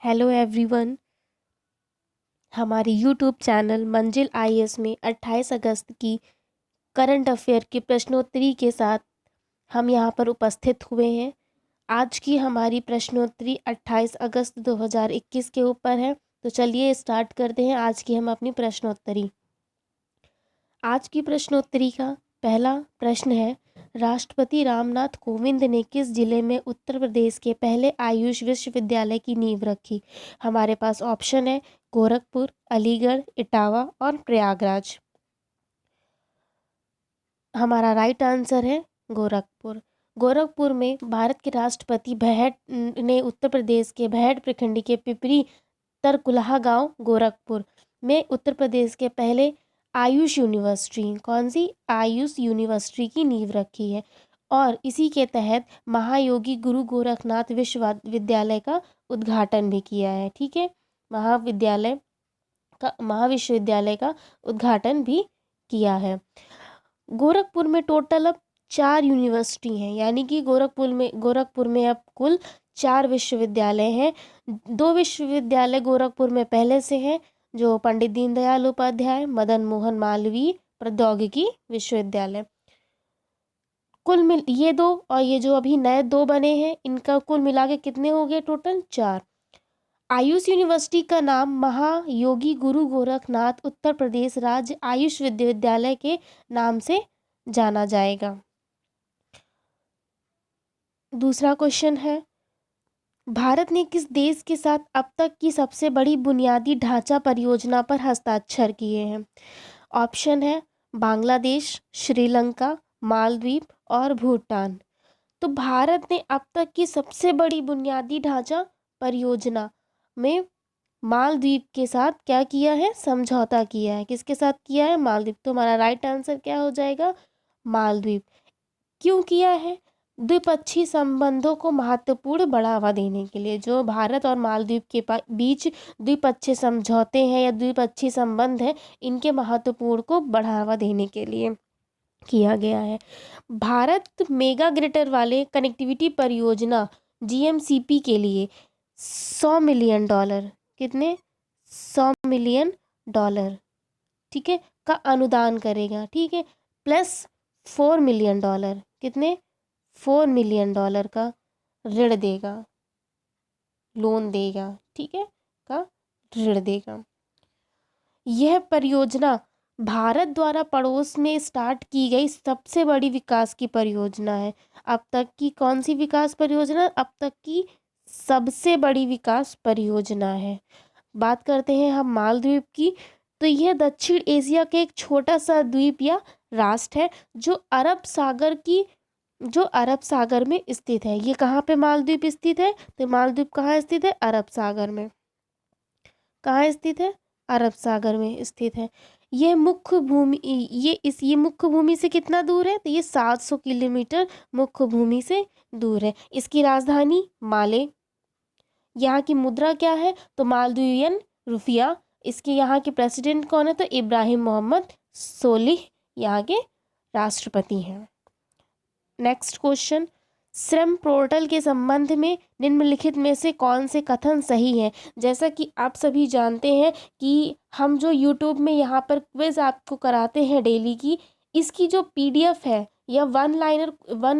Hello everyone. हमारे YouTube channel मंजिल IAS में 28 अगस्त की करंट अफेयर की प्रश्नोत्तरी के साथ हम यहाँ पर उपस्थित हुए हैं। आज की हमारी प्रश्नोत्तरी 28 अगस्त 2021 के ऊपर है। तो चलिए स्टार्ट करते हैं आज की हम अपनी प्रश्नोत्तरी। आज की प्रश्नोत्तरी का पहला प्रश्न है, राष्ट्रपति रामनाथ कोविंद ने किस जिले में उत्तर प्रदेश के पहले आयुष विश्वविद्यालय की नींव रखी? हमारे पास ऑप्शन है गोरखपुर, अलीगढ़, इटावा और प्रयागराज। हमारा राइट आंसर है गोरखपुर। गोरखपुर में भारत के राष्ट्रपति भैहट ने उत्तर प्रदेश के भैहट प्रखंड के पिपरी तरकुलहा गांव गोरखपुर में उत्तर प्रदेश के पहले आयुष यूनिवर्सिटी, कौन सी आयुष यूनिवर्सिटी की नींव रखी है। और इसी के तहत महायोगी गुरु गोरखनाथ विश्वविद्यालय का उद्घाटन भी किया है। ठीक है, महाविश्वविद्यालय का उद्घाटन भी किया है। गोरखपुर में टोटल अब 4 यूनिवर्सिटी हैं, यानी कि गोरखपुर में अब कुल 4 विश्वविद्यालय हैं। 2 विश्वविद्यालय गोरखपुर में पहले से हैं, जो पंडित दीनदयाल उपाध्याय मदन मोहन मालवीय प्रौद्योगिकी विश्वविद्यालय। कुल मिल ये 2 और ये जो अभी नए 2 बने हैं, इनका कुल मिला के कितने हो गए? टोटल 4। आयुष यूनिवर्सिटी का नाम महायोगी गुरु गोरखनाथ उत्तर प्रदेश राज्य आयुष विश्वविद्यालय के नाम से जाना जाएगा। दूसरा क्वेश्चन है, भारत ने किस देश के साथ अब तक की सबसे बड़ी बुनियादी ढांचा परियोजना पर हस्ताक्षर किए हैं? ऑप्शन है बांग्लादेश, श्रीलंका, मालदीव और भूटान। तो भारत ने अब तक की सबसे बड़ी बुनियादी ढांचा परियोजना में मालदीव के साथ क्या किया है? समझौता किया है। किसके साथ किया है? मालदीव। तो हमारा राइट आंसर क्या हो जाएगा? मालदीव। क्यों किया है? द्विपक्षीय संबंधों को महत्वपूर्ण बढ़ावा देने के लिए। जो भारत और मालदीव के बीच द्विपक्षीय समझौते हैं या द्विपक्षीय संबंध है, इनके महत्वपूर्ण को बढ़ावा देने के लिए किया गया है। भारत मेगा ग्रिटर वाले कनेक्टिविटी परियोजना जीएमसीपी के लिए $100 मिलियन, कितने? $100 मिलियन, ठीक है, का अनुदान करेगा। ठीक है, प्लस $4 मिलियन, कितने? $4 मिलियन का ऋण देगा, लोन देगा। ठीक है, का ऋण देगा। यह परियोजना भारत द्वारा पड़ोस में स्टार्ट की गई सबसे बड़ी विकास की परियोजना है। अब तक की कौन सी विकास परियोजना? अब तक की सबसे बड़ी विकास परियोजना है। बात करते हैं हम मालदीव की। तो यह दक्षिण एशिया के एक छोटा सा द्वीप या राष्ट्र है जो अरब सागर में स्थित है। ये कहाँ पे मालदीव स्थित है? तो मालदीव कहाँ स्थित है? अरब सागर में। कहाँ स्थित है? अरब सागर में स्थित है। ये मुख्य भूमि से कितना दूर है? तो ये 700 किलोमीटर मुख्य भूमि से दूर है। इसकी राजधानी माले। यहाँ की मुद्रा क्या है? तो मालदीवियन रुपया। इसके यहाँ के प्रेसिडेंट कौन है? तो इब्राहिम मोहम्मद सोलिह यहाँ के राष्ट्रपति हैं। नेक्स्ट क्वेश्चन, श्रम पोर्टल के संबंध में निम्नलिखित में से कौन से कथन सही है? जैसा कि आप सभी जानते हैं कि हम जो यूट्यूब में यहाँ पर क्विज आपको कराते हैं डेली की, इसकी जो पीडीएफ है या वन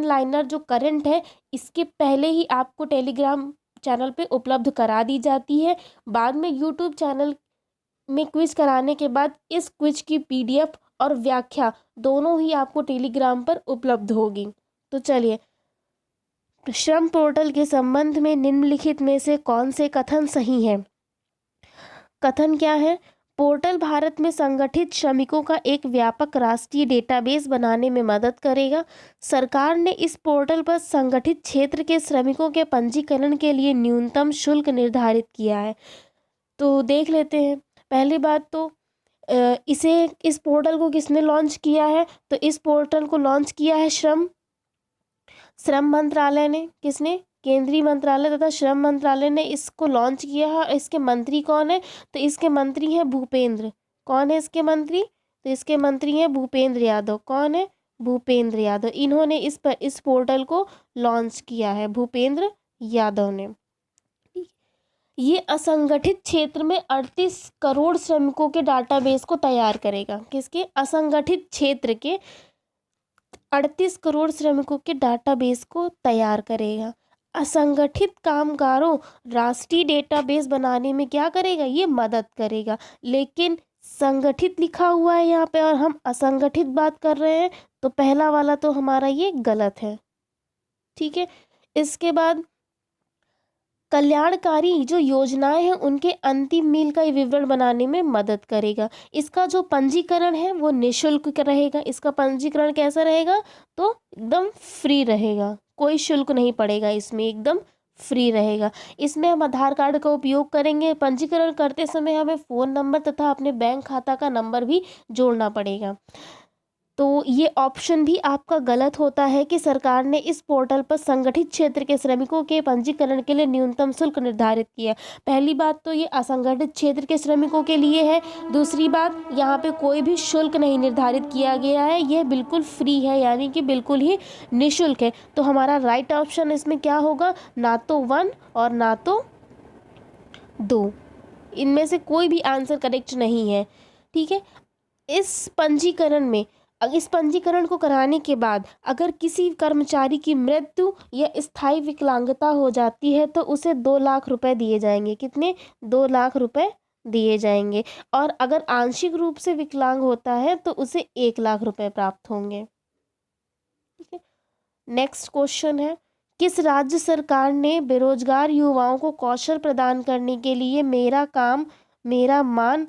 लाइनर जो करंट है, इसके पहले ही आपको टेलीग्राम चैनल पे उपलब्ध करा दी जाती है। बाद में यूट्यूब चैनल में क्विज कराने के बाद इस क्विज की पीडीएफ और व्याख्या दोनों ही आपको टेलीग्राम पर उपलब्ध होगी। तो चलिए, श्रम पोर्टल के संबंध में निम्नलिखित में से कौन से कथन सही हैं? कथन क्या है? पोर्टल भारत में संगठित श्रमिकों का एक व्यापक राष्ट्रीय डेटाबेस बनाने में मदद करेगा। सरकार ने इस पोर्टल पर संगठित क्षेत्र के श्रमिकों के पंजीकरण के लिए न्यूनतम शुल्क निर्धारित किया है। तो देख लेते हैं। पहली बात तो इस पोर्टल को किसने लॉन्च किया है? तो इस पोर्टल को लॉन्च किया है श्रम मंत्रालय ने। किसने? केंद्रीय मंत्रालय तथा श्रम मंत्रालय ने इसको लॉन्च किया है। इसके मंत्री कौन है? तो इसके मंत्री हैं भूपेंद्र। कौन है इसके मंत्री? तो इसके मंत्री हैं भूपेंद्र यादव। कौन है? भूपेंद्र यादव। इन्होंने इस पोर्टल को लॉन्च किया है, भूपेंद्र यादव ने। ये असंगठित क्षेत्र में 38 करोड़ श्रमिकों के डाटाबेस को तैयार करेगा। किसके? असंगठित क्षेत्र के 38 करोड़ श्रमिकों के डाटाबेस को तैयार करेगा। असंगठित कामगारों राष्ट्रीय डेटाबेस बनाने में क्या करेगा? ये मदद करेगा। लेकिन संगठित लिखा हुआ है यहाँ पे और हम असंगठित बात कर रहे हैं, तो पहला वाला तो हमारा ये गलत है। ठीक है, इसके बाद कल्याणकारी जो योजनाएं हैं उनके अंतिम मील का विवरण बनाने में मदद करेगा। इसका जो पंजीकरण है वो निःशुल्क रहेगा। इसका पंजीकरण कैसा रहेगा? तो एकदम फ्री रहेगा, कोई शुल्क नहीं पड़ेगा इसमें, एकदम फ्री रहेगा। इसमें हम आधार कार्ड का उपयोग करेंगे। पंजीकरण करते समय हमें फ़ोन नंबर तथा अपने बैंक खाता का नंबर भी जोड़ना पड़ेगा। तो ये ऑप्शन भी आपका गलत होता है कि सरकार ने इस पोर्टल पर संगठित क्षेत्र के श्रमिकों के पंजीकरण के लिए न्यूनतम शुल्क निर्धारित किया। पहली बात तो ये असंगठित क्षेत्र के श्रमिकों के लिए है। दूसरी बात, यहाँ पे कोई भी शुल्क नहीं निर्धारित किया गया है, यह बिल्कुल फ्री है, यानी कि बिल्कुल ही निःशुल्क है। तो हमारा राइट ऑप्शन इसमें क्या होगा? ना तो 1 और ना तो 2, इनमें से कोई भी आंसर करेक्ट नहीं है। ठीक है, इस पंजीकरण को कराने के बाद अगर किसी कर्मचारी की मृत्यु या स्थायी विकलांगता हो जाती है तो उसे 2 लाख रुपए दिए जाएंगे। कितने? 2 लाख रुपए दिए जाएंगे। और अगर आंशिक रूप से विकलांग होता है तो उसे 1 लाख रुपए प्राप्त होंगे। ठीक है, नेक्स्ट क्वेश्चन है, किस राज्य सरकार ने बेरोजगार युवाओं को कौशल प्रदान करने के लिए मेरा काम मेरा मान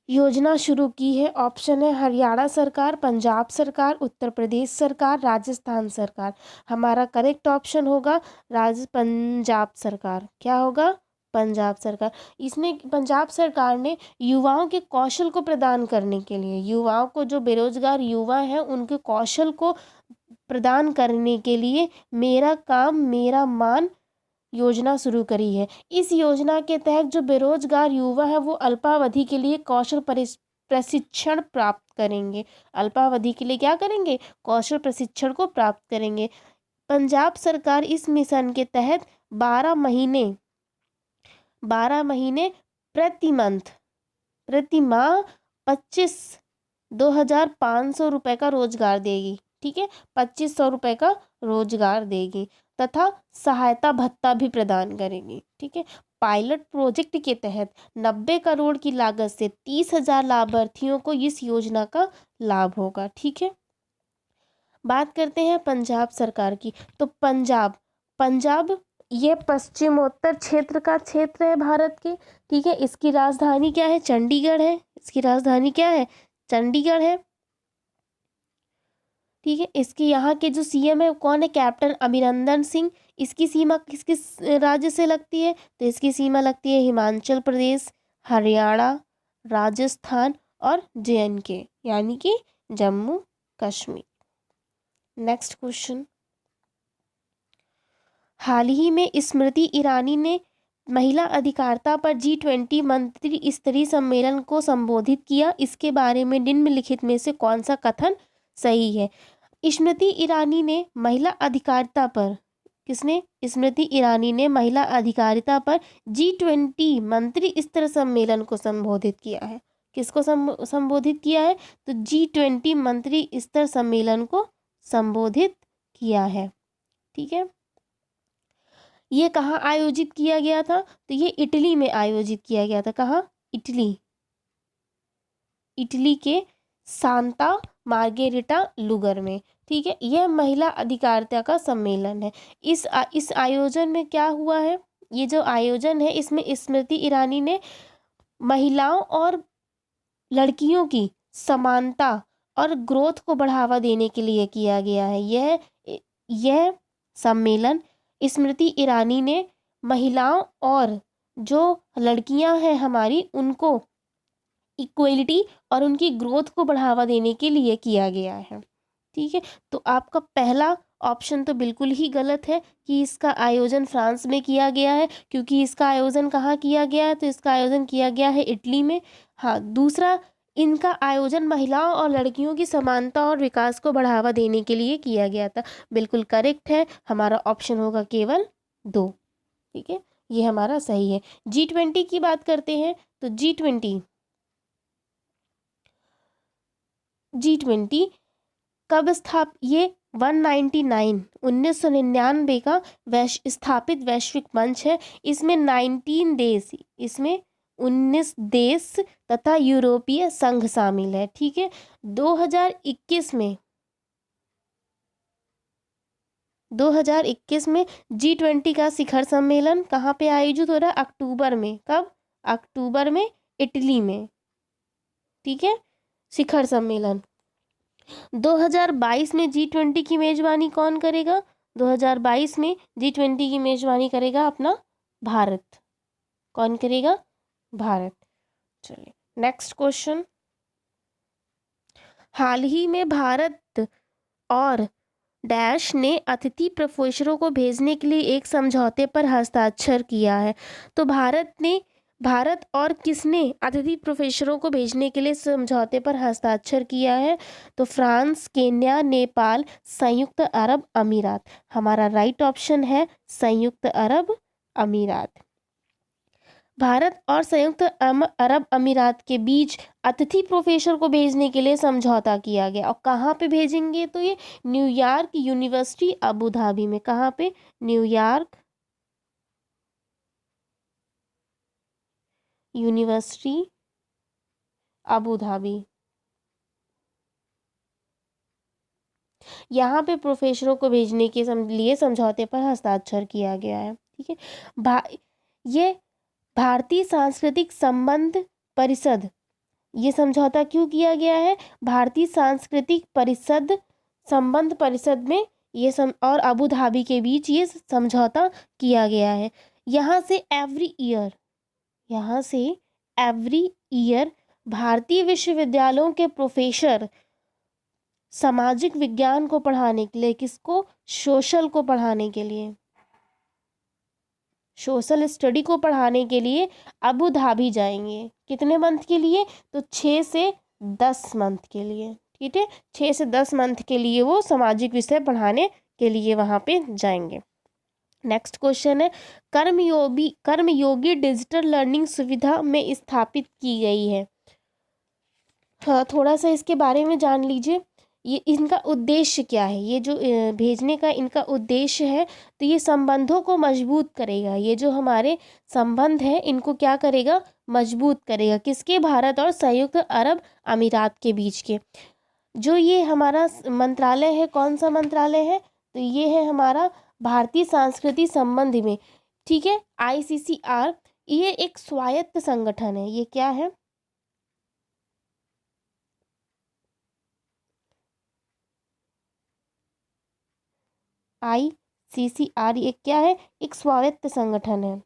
योजना शुरू की है? ऑप्शन है हरियाणा सरकार, पंजाब सरकार, उत्तर प्रदेश सरकार, राजस्थान सरकार। हमारा करेक्ट ऑप्शन होगा पंजाब सरकार। क्या होगा? पंजाब सरकार। इसमें पंजाब सरकार ने युवाओं के कौशल को प्रदान करने के लिए, युवाओं को, जो बेरोजगार युवा हैं उनके कौशल को प्रदान करने के लिए मेरा काम मेरा मान योजना शुरू करी है। इस योजना के तहत जो बेरोजगार युवा है वो अल्पावधि के लिए कौशल प्रशिक्षण प्राप्त करेंगे। अल्पावधि के लिए क्या करेंगे? कौशल प्रशिक्षण को प्राप्त करेंगे। पंजाब सरकार इस मिशन के तहत 12 महीने प्रति माह 2,500 रुपये का रोजगार देगी। ठीक है, 2,500 रुपये का रोजगार देगी तथा सहायता भत्ता भी प्रदान करेगी। ठीक है, पायलट प्रोजेक्ट के तहत 90 करोड़ की लागत से 30,000 लाभार्थियों को इस योजना का लाभ होगा। ठीक है, बात करते हैं पंजाब सरकार की। तो पंजाब ये पश्चिमोत्तर क्षेत्र का क्षेत्र है भारत के। ठीक है, इसकी राजधानी क्या है? चंडीगढ़ है। इसकी राजधानी क्या है? चंडीगढ़ है। ठीक है, इसके यहाँ के जो सीएम है कौन है? कैप्टन अमरिंदर सिंह। इसकी सीमा किस राज्य से लगती है? तो इसकी सीमा लगती है हिमाचल प्रदेश, हरियाणा, राजस्थान और JNK, यानी कि जम्मू कश्मीर। नेक्स्ट क्वेश्चन, हाल ही में स्मृति ईरानी ने महिला अधिकारिता पर G20 मंत्री स्तरीय सम्मेलन को संबोधित किया। इसके बारे में निम्नलिखित में से कौन सा कथन सही है? स्मृति ईरानी ने महिला अधिकारिता पर, किसने? स्मृति ईरानी ने महिला अधिकारिता पर G20 मंत्री स्तर सम्मेलन को संबोधित किया है। किसको संबोधित किया है? तो G20 मंत्री स्तर सम्मेलन को संबोधित किया है। ठीक है, ये कहाँ आयोजित किया गया था? तो ये इटली में आयोजित किया गया था। कहाँ? इटली के सांता मार्गेरिटा लुगर में। ठीक है, यह महिला अधिकारिता का सम्मेलन है। इस आयोजन में क्या हुआ है? ये जो आयोजन है इसमें स्मृति ईरानी ने महिलाओं और लड़कियों की समानता और ग्रोथ को बढ़ावा देने के लिए किया गया है। यह सम्मेलन स्मृति ईरानी ने महिलाओं और जो लड़कियां हैं हमारी, उनको इक्वलिटी और उनकी ग्रोथ को बढ़ावा देने के लिए किया गया है। ठीक है, तो आपका पहला ऑप्शन तो बिल्कुल ही गलत है कि इसका आयोजन फ्रांस में किया गया है, क्योंकि इसका आयोजन कहाँ किया गया है? तो इसका आयोजन किया गया है इटली में। हाँ, दूसरा, इनका आयोजन महिलाओं और लड़कियों की समानता और विकास को बढ़ावा देने के लिए किया गया था। बिल्कुल करेक्ट है, हमारा ऑप्शन होगा केवल 2। ठीक है, ये हमारा सही है। G20 की बात करते हैं तो G20 कब ये 1999 का स्थापित वैश्विक मंच है। इसमें 19 देश तथा यूरोपीय संघ शामिल है। ठीक है। 2021 में G20 का शिखर सम्मेलन कहाँ पे आयोजित हो रहा है? अक्टूबर में। कब? अक्टूबर में, इटली में। ठीक है, शिखर सम्मेलन। 2022 में G20 की मेजबानी कौन करेगा? 2022 में G20 की मेजबानी करेगा अपना भारत। कौन करेगा? भारत। चलिए नेक्स्ट क्वेश्चन। हाल ही में भारत और डैश ने अतिथि प्रोफेसरों को भेजने के लिए एक समझौते पर हस्ताक्षर किया है। तो भारत और किसने अतिथि प्रोफेसरों को भेजने के लिए समझौते पर हस्ताक्षर किया है? तो फ्रांस, केन्या, नेपाल, संयुक्त अरब अमीरात। हमारा राइट ऑप्शन है संयुक्त अरब अमीरात। भारत और संयुक्त अरब अमीरात के बीच अतिथि प्रोफेसर को भेजने के लिए समझौता किया गया। और कहाँ पे भेजेंगे? तो ये न्यूयॉर्क यूनिवर्सिटी अबू धाबी में। कहाँ पे? New York university Abu Dhabi. यहाँ पे प्रोफेसरों को भेजने के लिए समझौते पर हस्ताक्षर किया गया है। ठीक है। ये भारतीय सांस्कृतिक संबंध परिषद, ये समझौता क्यों किया गया है? भारतीय सांस्कृतिक परिषद संबंध परिषद में और अबू धाबी के बीच ये समझौता किया गया है। यहाँ से एवरी ईयर भारतीय विश्वविद्यालयों के प्रोफेसर सामाजिक विज्ञान को पढ़ाने के लिए, किसको? सोशल को पढ़ाने के लिए, सोशल स्टडी को पढ़ाने के लिए अबू धाबी जाएंगे। कितने मंथ के लिए? तो 6 से 10 मंथ के लिए। ठीक है, 6 से 10 मंथ के लिए वो सामाजिक विषय पढ़ाने के लिए वहाँ पे जाएंगे। नेक्स्ट क्वेश्चन है, कर्मयोगी डिजिटल लर्निंग सुविधा में स्थापित की गई है। हाँ, थोड़ा सा इसके बारे में जान लीजिए। ये इनका उद्देश्य क्या है? ये जो भेजने का इनका उद्देश्य है, तो ये संबंधों को मजबूत करेगा। ये जो हमारे संबंध हैं इनको क्या करेगा? मजबूत करेगा। किसके? भारत और संयुक्त अरब अमीरात के बीच के। जो ये हमारा मंत्रालय है, कौन सा मंत्रालय है? तो ये है हमारा भारतीय सांस्कृतिक संबंध में। ठीक है, ICCR। ये एक स्वायत्त संगठन है। ये क्या है? ICCR ये क्या है? एक स्वायत्त संगठन है।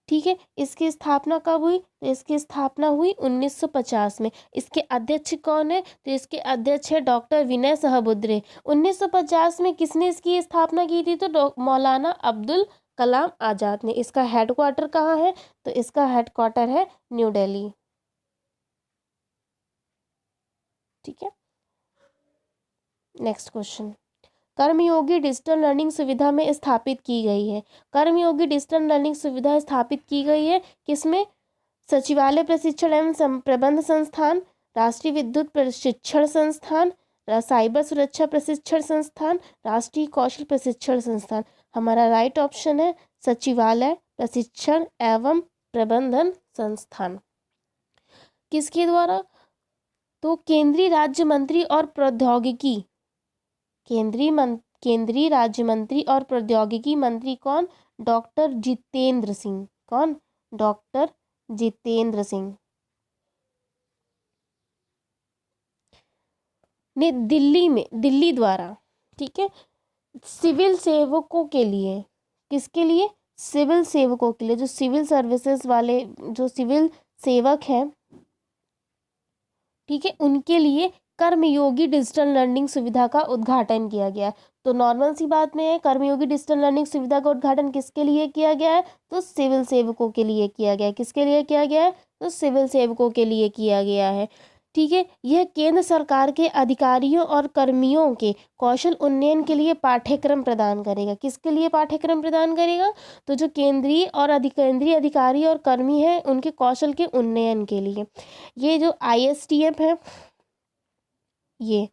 ठीक है, इसकी स्थापना कब हुई? तो इसकी स्थापना हुई 1950 में। इसके अध्यक्ष कौन है? तो इसके अध्यक्ष है डॉक्टर विनय सहस्रबुद्धे। 1950 में किसने इसकी स्थापना की थी? तो मौलाना अब्दुल कलाम आज़ाद ने। इसका हेडक्वार्टर कहाँ है? तो इसका हेडक्वार्टर है न्यू दिल्ली। ठीक है, नेक्स्ट क्वेश्चन। कर्मयोगी डिजिटल लर्निंग सुविधा में स्थापित की गई है। कर्मयोगी डिजिटल लर्निंग सुविधा स्थापित की गई है किसमें? सचिवालय प्रशिक्षण एवं प्रबंध संस्थान, राष्ट्रीय विद्युत प्रशिक्षण संस्थान, साइबर सुरक्षा प्रशिक्षण संस्थान, राष्ट्रीय कौशल प्रशिक्षण संस्थान। हमारा राइट ऑप्शन है सचिवालय प्रशिक्षण एवं प्रबंधन संस्थान। किसके द्वारा? तो केंद्रीय राज्य मंत्री और प्रौद्योगिकी, केंद्रीय राज्य मंत्री और प्रौद्योगिकी मंत्री कौन? डॉक्टर जितेंद्र सिंह। कौन? डॉक्टर जितेंद्र सिंह ने दिल्ली द्वारा, ठीक है, सिविल सेवकों के लिए, किसके लिए? सिविल सेवकों के लिए, जो सिविल सर्विसेज वाले, जो सिविल सेवक हैं, ठीक है, उनके लिए कर्मयोगी डिजिटल लर्निंग सुविधा का उद्घाटन किया गया। तो नॉर्मल सी बात में है, कर्मयोगी डिजिटल लर्निंग सुविधा का उद्घाटन किसके लिए किया गया है? तो सिविल सेवकों के लिए किया गया है। किसके लिए किया गया है? तो सिविल सेवकों के लिए किया गया है। ठीक है। यह केंद्र सरकार के अधिकारियों और कर्मियों के कौशल उन्नयन के लिए पाठ्यक्रम प्रदान करेगा। किसके लिए पाठ्यक्रम प्रदान करेगा? तो जो केंद्रीय और अधिकेंद्रीय अधिकारी और कर्मी हैं उनके कौशल के उन्नयन के लिए। ये जो ISTF है ये,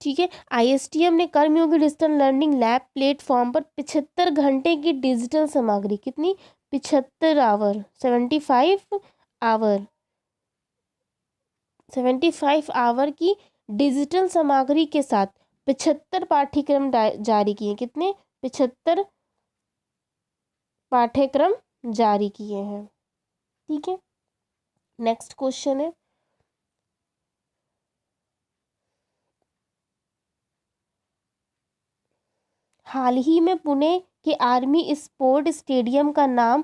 ठीक है, ISTM ने कर्मियों की डिजिटल लर्निंग लैब प्लेटफॉर्म पर 75 घंटे की डिजिटल सामग्री, कितनी? 75 आवर, 75 आवर की डिजिटल सामग्री के साथ 75 पाठ्यक्रम जारी किए। कितने? 75 पाठ्यक्रम जारी किए हैं। ठीक है, नेक्स्ट क्वेश्चन है, हाल ही में पुणे के आर्मी स्पोर्ट स्टेडियम का नाम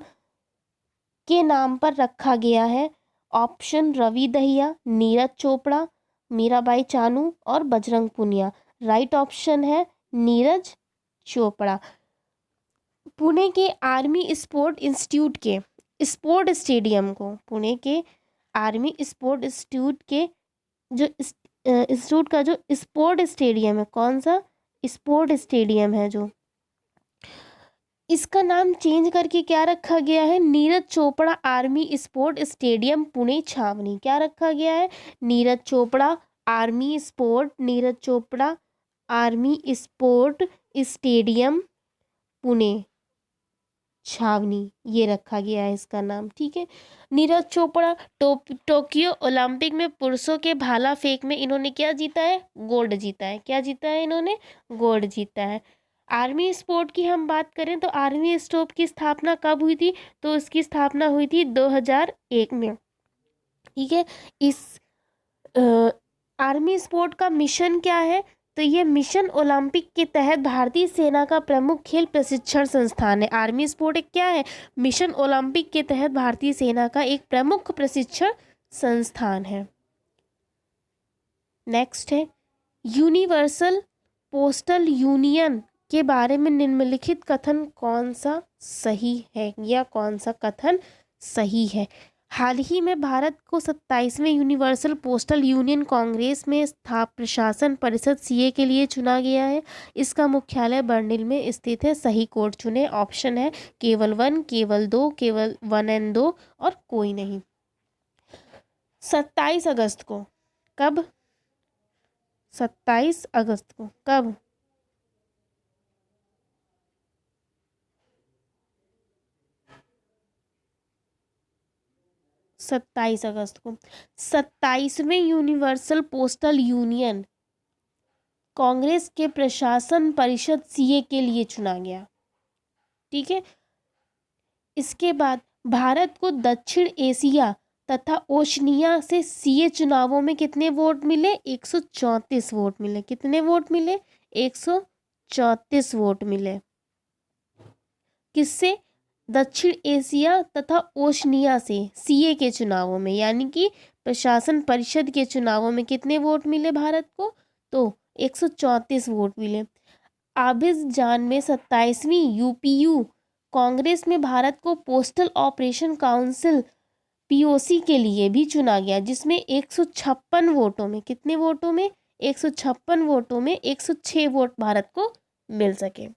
के नाम पर रखा गया है। ऑप्शन रवि दहिया, नीरज चोपड़ा, मीराबाई चानू और बजरंग पुनिया। राइट ऑप्शन है नीरज चोपड़ा। पुणे के आर्मी स्पोर्ट इंस्टीट्यूट के स्पोर्ट स्टेडियम को, पुणे के आर्मी स्पोर्ट इंस्टीट्यूट के जो इंस्टीट्यूट का जो स्पोर्ट स्टेडियम है, कौन सा स्पोर्ट स्टेडियम है जो, इसका नाम चेंज करके क्या रखा गया है? Neeraj Chopra army sport stadium Pune छावनी। क्या रखा गया है? Neeraj Chopra army sport stadium Pune छावनी, ये रखा गया है इसका नाम। ठीक है, नीरज चोपड़ा टोक्यो ओलंपिक में पुरुषों के भाला फेंक में इन्होंने क्या जीता है? गोल्ड जीता है। क्या जीता है इन्होंने? गोल्ड जीता है। आर्मी स्पोर्ट की हम बात करें तो आर्मी स्टोप की स्थापना कब हुई थी? तो इसकी स्थापना हुई थी 2001 में। ठीक है, इस आर्मी स्पोर्ट का मिशन क्या है? तो ये मिशन ओलंपिक के तहत भारतीय सेना का प्रमुख खेल प्रशिक्षण संस्थान है। आर्मी स्पोर्ट एक क्या है? मिशन ओलंपिक के तहत भारतीय सेना का एक प्रमुख प्रशिक्षण संस्थान है। नेक्स्ट है, यूनिवर्सल पोस्टल यूनियन के बारे में निम्नलिखित कथन कौन सा सही है, या कौन सा कथन सही है? हाल ही में भारत को 27वें यूनिवर्सल पोस्टल यूनियन कांग्रेस में प्रशासन परिषद CA के लिए चुना गया है। इसका मुख्यालय बर्लिन में स्थित है। सही कोड चुने। ऑप्शन है केवल 1, केवल 2, केवल 1 और 2 और कोई नहीं। 27 अगस्त को, कब? 27 अगस्त को कब? 27 अगस्त को 27वें यूनिवर्सल पोस्टल यूनियन कांग्रेस के प्रशासन परिषद CA के लिए चुना गया। ठीक है, इसके बाद भारत को दक्षिण एशिया तथा ओशनिया से CA चुनावों में कितने वोट मिले? 134 वोट मिले। कितने वोट मिले? 134 वोट मिले। किससे? दक्षिण एशिया तथा ओशनिया से CA के चुनावों में, यानी कि प्रशासन परिषद के चुनावों में कितने वोट मिले भारत को? तो 134 वोट मिले। आबिदजान में 27वीं UPU कांग्रेस में भारत को पोस्टल ऑपरेशन काउंसिल POC के लिए भी चुना गया, जिसमें 156 वोटों में, कितने वोटों में? 156 वोटों में 106 वोट भारत को मिल सके।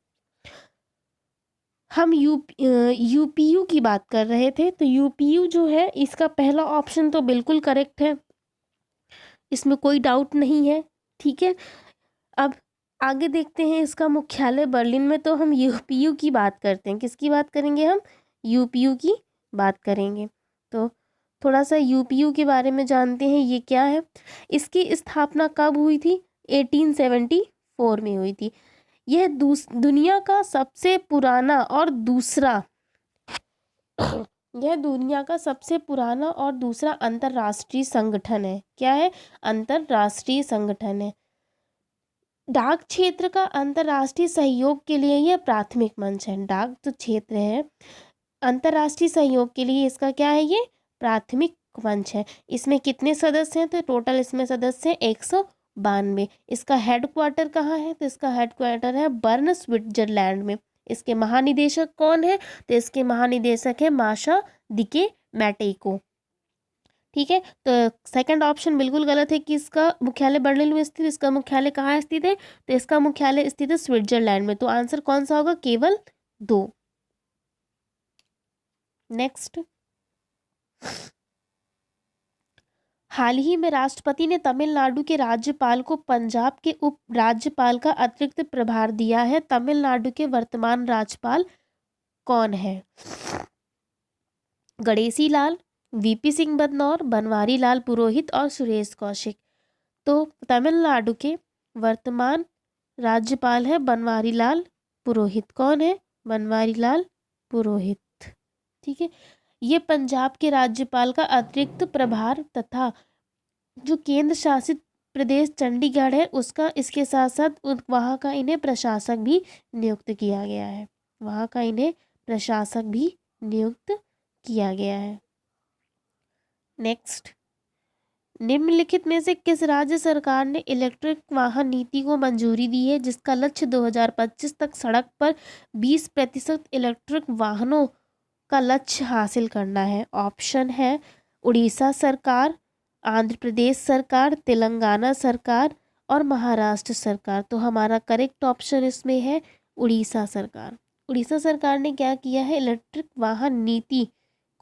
हम UPU की बात कर रहे थे, तो UPU जो है इसका पहला ऑप्शन तो बिल्कुल करेक्ट है, इसमें कोई डाउट नहीं है। ठीक है, अब आगे देखते हैं इसका मुख्यालय बर्लिन में, तो हम UPU की बात करते हैं। किसकी बात करेंगे हम? UPU की बात करेंगे। तो थोड़ा सा UPU के बारे में जानते हैं, ये क्या है। इसकी स्थापना कब हुई थी? 1874 में हुई थी। यह दुनिया का सबसे पुराना और दूसरा यह दुनिया का सबसे पुराना और दूसरा अंतर्राष्ट्रीय संगठन है। क्या है? अंतर्राष्ट्रीय संगठन है। डाक क्षेत्र का अंतर्राष्ट्रीय सहयोग के लिए यह प्राथमिक मंच है। डाक जो क्षेत्र है अंतर्राष्ट्रीय सहयोग के लिए इसका क्या है? ये प्राथमिक मंच है। इसमें कितने सदस्य हैं? तो टोटल इसमें सदस्य हैं 192। इसका हेडक्वार्टर कहाँ है? तो इसका हेडक्वार्टर है बर्न, स्विट्जरलैंड में। इसके महानिदेशक कौन है? तो इसके महानिदेशक है माशा दिके मैटेको। ठीक है, तो सेकंड ऑप्शन बिल्कुल गलत है कि इसका मुख्यालय बर्लिन में स्थित। इसका मुख्यालय कहाँ स्थित है? तो इसका मुख्यालय स्थित है स्विट्जरलैंड में। तो आंसर कौन सा होगा? केवल 2। नेक्स्ट, हाल ही में राष्ट्रपति ने तमिलनाडु के राज्यपाल को पंजाब के उप राज्यपाल का अतिरिक्त प्रभार दिया है। तमिलनाडु के वर्तमान राज्यपाल कौन है? गणेशी लाल, वीपी सिंह बदनौर, बनवारी लाल पुरोहित और सुरेश कौशिक। तो तमिलनाडु के वर्तमान राज्यपाल है बनवारी लाल पुरोहित। कौन है? बनवारी लाल पुरोहित। ठीक है, ये पंजाब के राज्यपाल का अतिरिक्त प्रभार तथा जो केंद्र शासित प्रदेश चंडीगढ़ है उसका, इसके साथ साथ वहाँ का इन्हें प्रशासक भी नियुक्त किया गया है। वहाँ का इन्हें प्रशासक भी नियुक्त किया गया है। नेक्स्ट, निम्नलिखित में से किस राज्य सरकार ने इलेक्ट्रिक वाहन नीति को मंजूरी दी है जिसका लक्ष्य 2025 तक सड़क पर 20% इलेक्ट्रिक वाहनों का लक्ष्य हासिल करना है? ऑप्शन है उड़ीसा सरकार, आंध्र प्रदेश सरकार, तेलंगाना सरकार और महाराष्ट्र सरकार। तो हमारा करेक्ट ऑप्शन इसमें है उड़ीसा सरकार। उड़ीसा सरकार ने क्या किया है? इलेक्ट्रिक वाहन नीति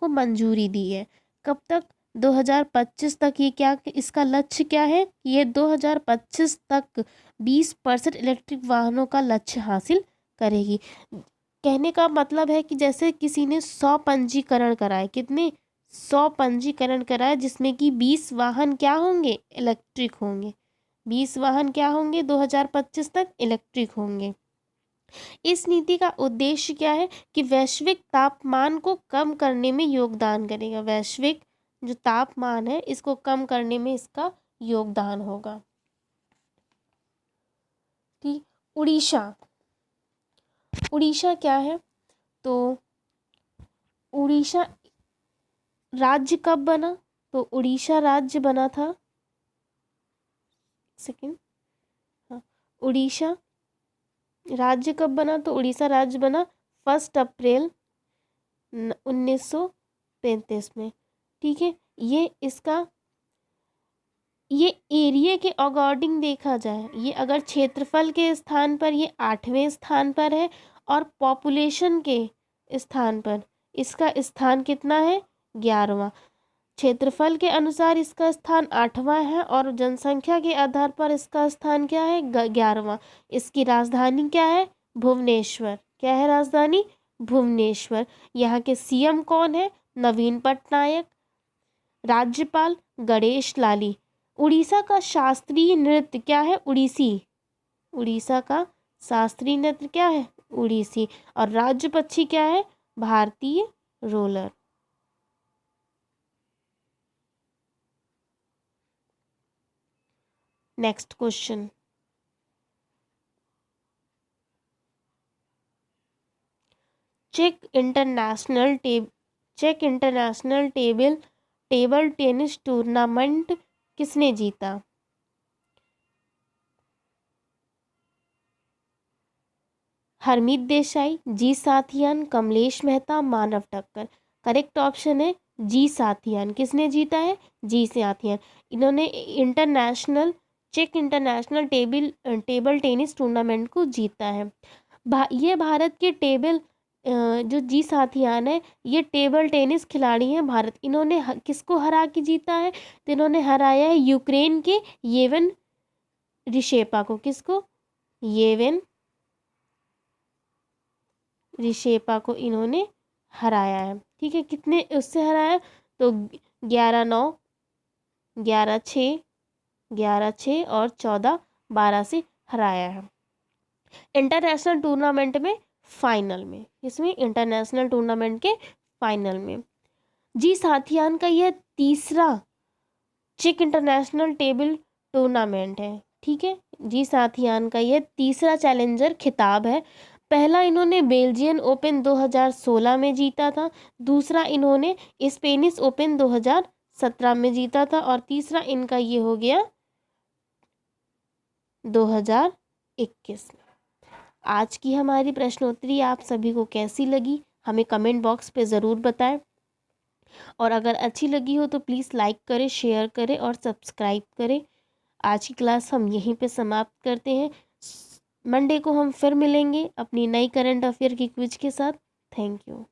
को मंजूरी दी है। कब तक? 2025 तक। ये क्या, इसका लक्ष्य क्या है? ये 2025 तक 20% इलेक्ट्रिक वाहनों का लक्ष्य हासिल करेगी। कहने का मतलब है कि जैसे किसी ने 100 पंजीकरण कराए, कितने? 100 पंजीकरण कराए, जिसमें कि 20 वाहन क्या होंगे? इलेक्ट्रिक होंगे। 20 वाहन क्या होंगे? 2025 तक इलेक्ट्रिक होंगे। इस नीति का उद्देश्य क्या है? कि वैश्विक तापमान को कम करने में योगदान करेगा। वैश्विक जो तापमान है इसको कम करने में इसका योगदान होगा। ठीक, उड़ीसा, उड़ीसा क्या है? तो उड़ीसा राज्य कब बना? तो उड़ीसा राज्य बना था, सेकंड, हाँ, उड़ीसा राज्य कब बना? तो उड़ीसा राज्य बना 1 अप्रैल 1935 में। ठीक है, ये इसका, ये एरिया के अकॉर्डिंग देखा जाए, ये अगर क्षेत्रफल के स्थान पर ये 8वें स्थान पर है और पॉपुलेशन के स्थान पर इसका स्थान कितना है? 11वां। क्षेत्रफल के अनुसार इसका स्थान 8वां है और जनसंख्या के आधार पर इसका स्थान क्या है? 11वां। इसकी राजधानी क्या है? भुवनेश्वर। क्या है राजधानी? भुवनेश्वर। यहाँ के सीएम कौन है? नवीन पटनायक। राज्यपाल गणेश लाली। उड़ीसा का शास्त्रीय नृत्य क्या है? उड़ीसी। उड़ीसा का शास्त्रीय नृत्य क्या है? उड़ीसी। और राज्य पक्षी क्या है? भारतीय रोलर। नेक्स्ट क्वेश्चन, चेक इंटरनेशनल टेबल टेनिस टूर्नामेंट किसने जीता? Harmeet Desai, G Sathiyan, Kamlesh Mehta, Manav Thakkar. Correct option है जी साथियान। किसने जीता है? जी साथियान। इन्होंने चेक इंटरनेशनल टेबल टेनिस टूर्नामेंट को जीता है। ये भारत के जो जी साथियान है ये टेबल टेनिस खिलाड़ी हैं भारत। इन्होंने किसको हरा के जीता है? तो इन्होंने हराया है यूक्रेन के येवन रिशेपा को। किसको? येवन रिशेपा को इन्होंने हराया है। ठीक है, कितने उससे हराया? तो 11-9, 11-6, 11-6 और 14-12 से हराया है इंटरनेशनल टूर्नामेंट में, फाइनल में। इसमें इंटरनेशनल टूर्नामेंट के फाइनल में जी साथियान का यह तीसरा चेक इंटरनेशनल टेबल टूर्नामेंट है। ठीक है, जी साथियान का यह तीसरा चैलेंजर खिताब है। पहला इन्होंने बेल्जियन ओपन 2016 में जीता था, दूसरा इन्होंने स्पेनिश ओपन 2017 में जीता था और तीसरा इनका ये हो गया 2021 में। आज की हमारी प्रश्नोत्तरी आप सभी को कैसी लगी हमें कमेंट बॉक्स पे ज़रूर बताएं। और अगर अच्छी लगी हो तो प्लीज़ लाइक करें, शेयर करें और सब्सक्राइब करें। आज की क्लास हम यहीं पे समाप्त करते हैं। मंडे को हम फिर मिलेंगे अपनी नई करंट अफेयर की क्विज के साथ। Thank you.